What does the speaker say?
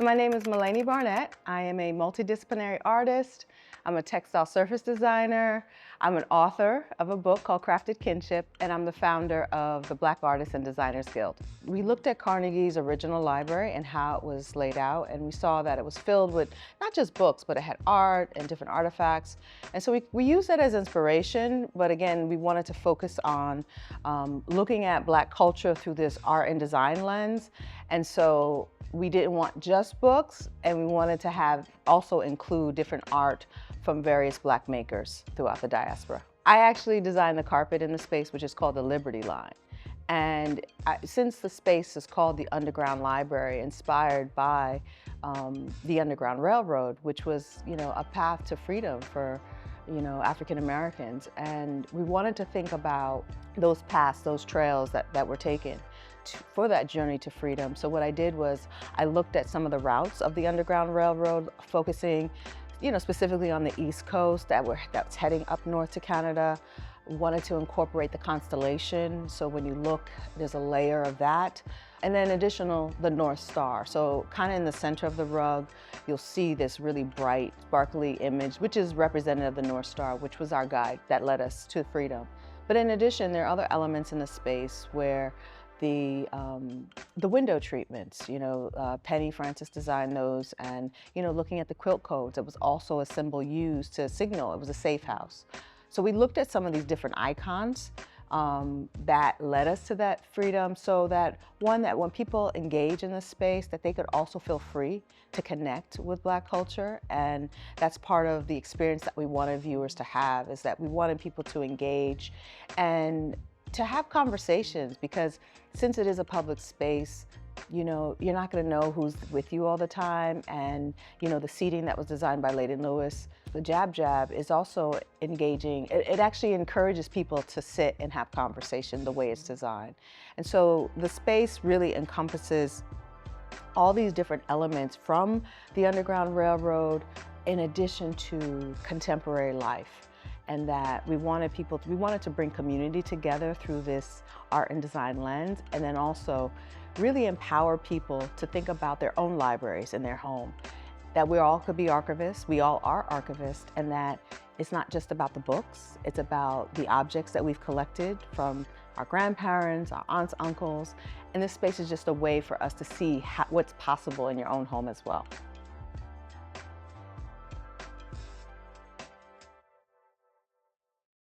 My name is Malene Barnett. I am a multidisciplinary artist. I'm a textile surface designer. I'm an author of a book called Crafted Kinship, and I'm the founder of the Black Artists and Designers Guild. We looked at Carnegie's original library and how it was laid out, and we saw that it was filled with not just books, but it had art and different artifacts. And so we used that as inspiration, but again, we wanted to focus on looking at Black culture through this art and design lens. And so we didn't want just books, and we wanted to also include different art from various Black makers throughout the diaspora. I actually designed the carpet in the space, which is called the Liberty Line. And since the space is called the Underground Library, inspired by the Underground Railroad, which was, a path to freedom for, African Americans. And we wanted to think about those paths, those trails that were taken for that journey to freedom. So what I did was I looked at some of the routes of the Underground Railroad, focusing, specifically on the East Coast that's heading up north to Canada. Wanted to incorporate the constellation. So when you look, there's a layer of that. And then the North Star. So kind of in the center of the rug, you'll see this really bright, sparkly image, which is representative of the North Star, which was our guide that led us to freedom. But in addition, there are other elements in the space where the window treatments, Penny Francis designed those, and looking at the quilt codes, it was also a symbol used to signal it was a safe house. So we looked at some of these different icons that led us to that freedom, so that when people engage in this space, that they could also feel free to connect with Black culture. And that's part of the experience that we wanted viewers to have, is that we wanted people to engage and to have conversations, because since it is a public space, you're not going to know who's with you all the time. And the seating that was designed by Lady Lewis, the jab is also engaging. It actually encourages people to sit and have conversation the way it's designed. And so the space really encompasses all these different elements from the Underground Railroad, in addition to contemporary life. And that we wanted to bring community together through this art and design lens, and then also really empower people to think about their own libraries in their home. That we all could be archivists, we all are archivists, and that it's not just about the books, it's about the objects that we've collected from our grandparents, our aunts, uncles, and this space is just a way for us to see what's possible in your own home as well.